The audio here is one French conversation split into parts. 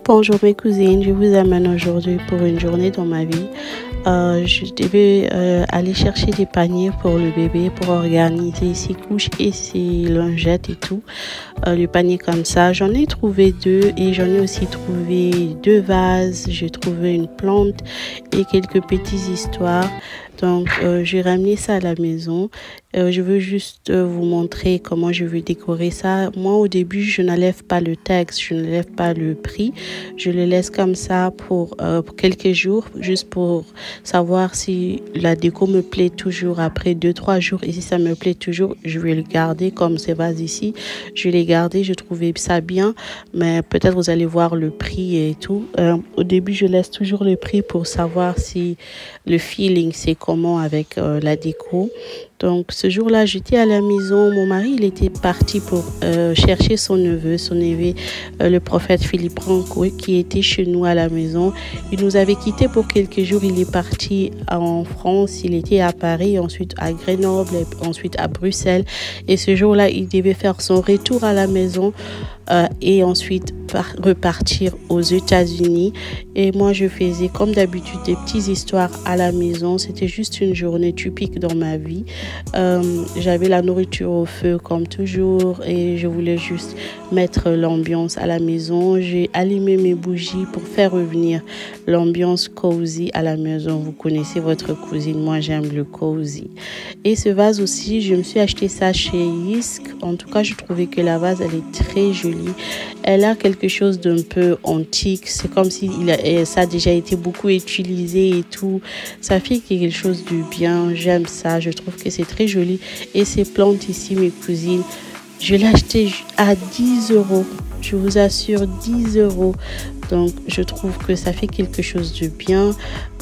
Bonjour mes cousines, je vous amène aujourd'hui pour une journée dans ma vie. Je devais aller chercher des paniers pour le bébé pour organiser ses couches et ses lingettes et tout. Le panier comme ça, j'en ai trouvé 2 et j'en ai aussi trouvé 2 vases. J'ai trouvé une plante et quelques petites histoires. Donc, j'ai ramené ça à la maison. Je veux juste vous montrer comment je veux décorer ça. Moi, au début, je n'enlève pas le texte, je ne lève pas le prix. Je le laisse comme ça pour quelques jours, juste pour savoir si la déco me plaît toujours après 2-3 jours. Et si ça me plaît toujours, je vais le garder comme ces vases ici. Je vais les garder, je trouvais ça bien. Mais peut-être vous allez voir le prix et tout. Au début, je laisse toujours le prix pour savoir si le feeling, c'est comment avec la déco. Donc, ce jour-là, j'étais à la maison. Mon mari, il était parti pour chercher son neveu, le prophète Philippe Ranco, qui était chez nous à la maison. Il nous avait quittés pour quelques jours. Il est parti en France. Il était à Paris, ensuite à Grenoble, et ensuite à Bruxelles. Et ce jour-là, il devait faire son retour à la maison et ensuite repartir aux États-Unis. Et moi, je faisais comme d'habitude des petites histoires à la maison. C'était juste une journée typique dans ma vie. J'avais la nourriture au feu comme toujours et je voulais juste mettre l'ambiance à la maison. J'ai allumé mes bougies pour faire revenir l'ambiance cozy à la maison. Vous connaissez votre cousine, moi j'aime le cozy. Et ce vase aussi, je me suis acheté ça chez Yisk. En tout cas, je trouvais que la vase, elle est très jolie. Elle a quelque chose d'un peu antique. C'est comme si ça a déjà été beaucoup utilisé et tout. Ça fait quelque chose de bien. J'aime ça. Je trouve que c'est très joli. Et ces plantes ici, mes cousines, je l'ai acheté à 10 €. Je vous assure, 10 €. Donc, je trouve que ça fait quelque chose de bien.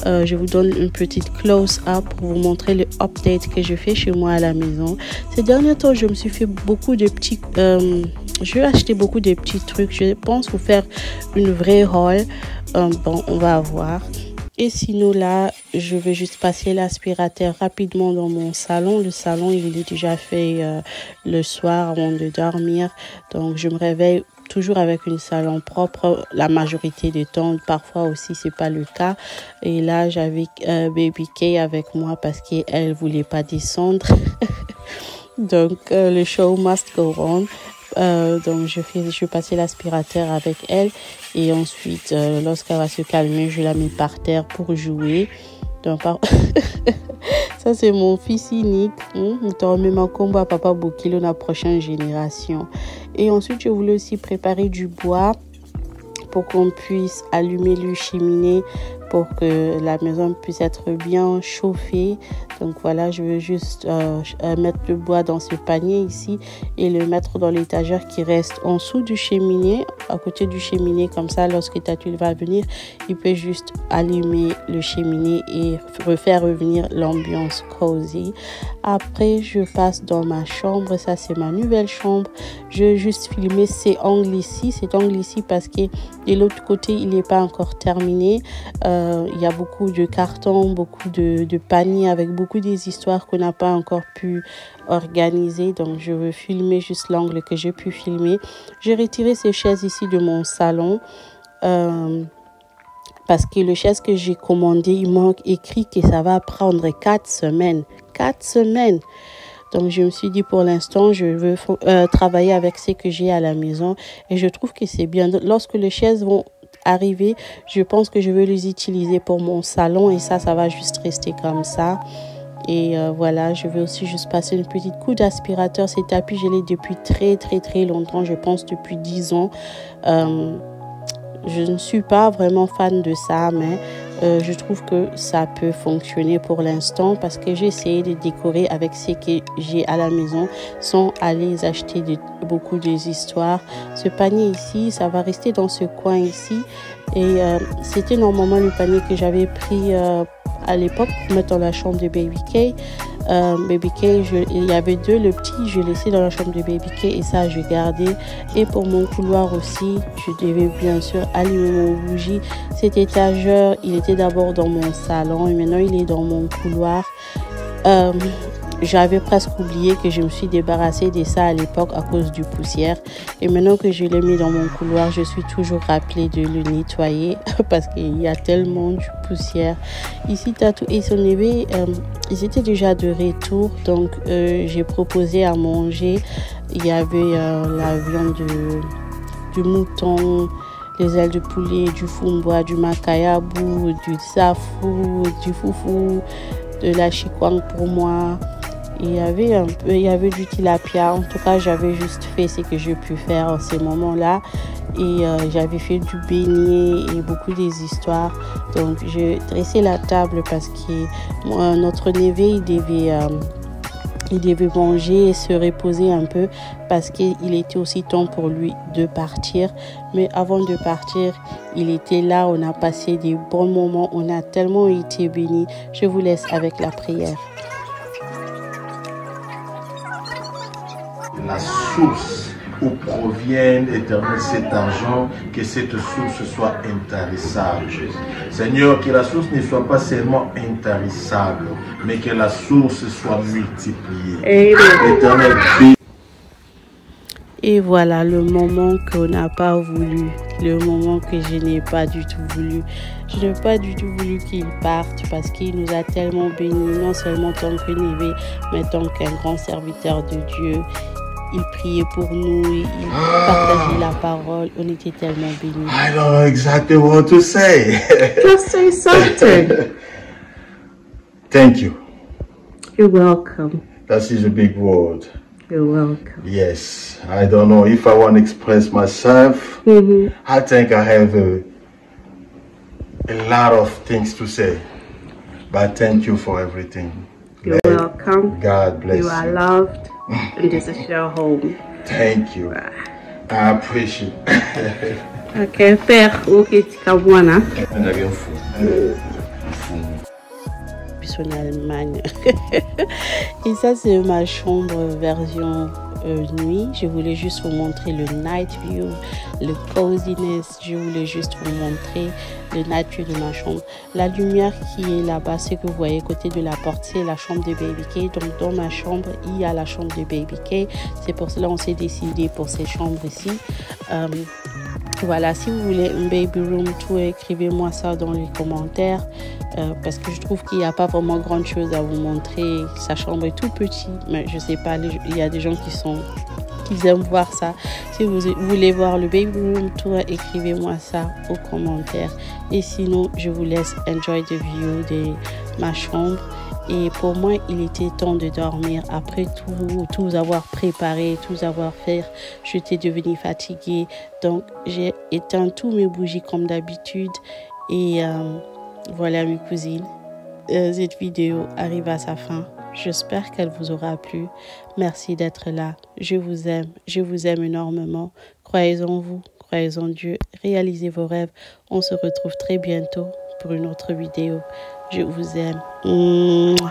Je vous donne une petite close-up pour vous montrer le update que je fais chez moi à la maison. Ces derniers temps, je me suis fait beaucoup de petits... je vais acheter beaucoup de petits trucs. Je pense vous faire une vraie haul. Bon, on va voir. Et sinon là, je vais juste passer l'aspirateur rapidement dans mon salon. Le salon, il est déjà fait le soir avant de dormir. Donc, je me réveille toujours avec une salon propre la majorité du temps. Parfois aussi, c'est pas le cas. Et là, j'avais Baby Kay avec moi parce qu'elle voulait pas descendre. Donc, le show must go on. Donc je vais passer l'aspirateur avec elle et ensuite lorsqu'elle va se calmer, je la mets par terre pour jouer. Donc ça c'est mon fils unique, mon combat papa Bokilo la prochaine génération. Et ensuite je voulais aussi préparer du bois pour qu'on puisse allumer le cheminée pour que la maison puisse être bien chauffée. Donc voilà, je veux juste mettre le bois dans ce panier ici et le mettre dans l'étagère qui reste en dessous du cheminée, à côté du cheminée. Comme ça, lorsque Tatul va venir, il peut juste allumer le cheminée et refaire revenir l'ambiance cozy. Après, je passe dans ma chambre. Ça, c'est ma nouvelle chambre. Je vais juste filmer cet angle ici parce que de l'autre côté, il n'est pas encore terminé. Il y a beaucoup de cartons, beaucoup de paniers avec beaucoup des histoires qu'on n'a pas encore pu organiser. Donc, je veux filmer juste l'angle que j'ai pu filmer. J'ai retiré ces chaises ici de mon salon parce que le chaise que j'ai commandé, il manque écrit que ça va prendre 4 semaines. 4 semaines. Donc, je me suis dit pour l'instant, je veux travailler avec ce que j'ai à la maison. Et je trouve que c'est bien. Lorsque les chaises vont arriver, je pense que je vais les utiliser pour mon salon. Et ça va juste rester comme ça. Et voilà, je vais aussi juste passer une petite coup d'aspirateur. Ces tapis, je l'ai depuis très longtemps. Je pense depuis 10 ans. Je ne suis pas vraiment fan de ça, mais je trouve que ça peut fonctionner pour l'instant parce que j'ai essayé de décorer avec ce que j'ai à la maison sans aller acheter beaucoup des histoires. Ce panier ici, ça va rester dans ce coin ici et c'était normalement le panier que j'avais pris à l'époque pour mettre dans la chambre de Baby Kay. Baby Kay, il y avait 2, le petit je l'ai laissé dans la chambre de Baby Kay et ça je gardais. Et pour mon couloir aussi, je devais bien sûr allumer mon bougie. Cet étageur, il était d'abord dans mon salon et maintenant il est dans mon couloir. j'avais presque oublié que je me suis débarrassée de ça à l'époque à cause du poussière. Et maintenant que je l'ai mis dans mon couloir, je suis toujours rappelée de le nettoyer parce qu'il y a tellement de poussière. Ici, Tatou et son bébé, ils étaient déjà de retour. Donc, j'ai proposé à manger. Il y avait la viande du mouton, les ailes de poulet, du fumboa, du makayabou, du safou, du foufou, de la chikwang pour moi. Il y avait du tilapia. En tout cas, j'avais juste fait ce que j'ai pu faire en ces moments-là. Et j'avais fait du beignet et beaucoup des histoires. Donc, j'ai dressé la table parce que notre neveu, il devait manger et se reposer un peu parce qu'il était aussi temps pour lui de partir. Mais avant de partir, il était là. On a passé des bons moments. On a tellement été bénis. Je vous laisse avec la prière. La source où provient éternel cet argent, que cette source soit intarissable. Seigneur, que la source ne soit pas seulement intarissable, mais que la source soit multipliée. Éternel, et voilà le moment qu'on n'a pas voulu, le moment que je n'ai pas du tout voulu. Je n'ai pas du tout voulu qu'il parte parce qu'il nous a tellement bénis, non seulement tant que neveu, mais tant qu'un grand serviteur de Dieu. Il priait pour nous, il partageait la parole. On était tellement bénis. I don't know exactly what to say. Just say something. Thank you. You're welcome. That is a big word. You're welcome. Yes, I don't know if I want to express myself. I think I have a lot of things to say. But thank you for everything. You're welcome. God bless you. You are loved. And this is your home. Thank you. I appreciate it. Ok, Père, ok, Tikabwana. On a rien fou. Puis on est en Allemagne. Et ça, c'est ma chambre version nuit. Je voulais juste vous montrer le night view, le coziness. Je voulais juste vous montrer le night view de ma chambre. La lumière qui est là-bas, ce que vous voyez côté de la porte, c'est la chambre de Baby K. Donc dans ma chambre, il y a la chambre de Baby K. C'est pour cela qu'on s'est décidé pour ces chambres ici. Voilà, si vous voulez un baby room tour, écrivez-moi ça dans les commentaires parce que je trouve qu'il n'y a pas vraiment grand chose à vous montrer. Sa chambre est tout petite, mais je sais pas, il y a des gens qui aiment voir ça. Si vous voulez voir le baby room tour, écrivez-moi ça aux commentaires. Et sinon, je vous laisse enjoy the view de ma chambre. Et pour moi, il était temps de dormir. Après tout avoir préparé, tout avoir fait, j'étais devenue fatiguée. Donc, j'ai éteint tous mes bougies comme d'habitude. Et voilà mes cousines. Cette vidéo arrive à sa fin. J'espère qu'elle vous aura plu. Merci d'être là. Je vous aime énormément. Croyez en vous, croyez en Dieu. Réalisez vos rêves. On se retrouve très bientôt pour une autre vidéo. Je vous aime. Mouah.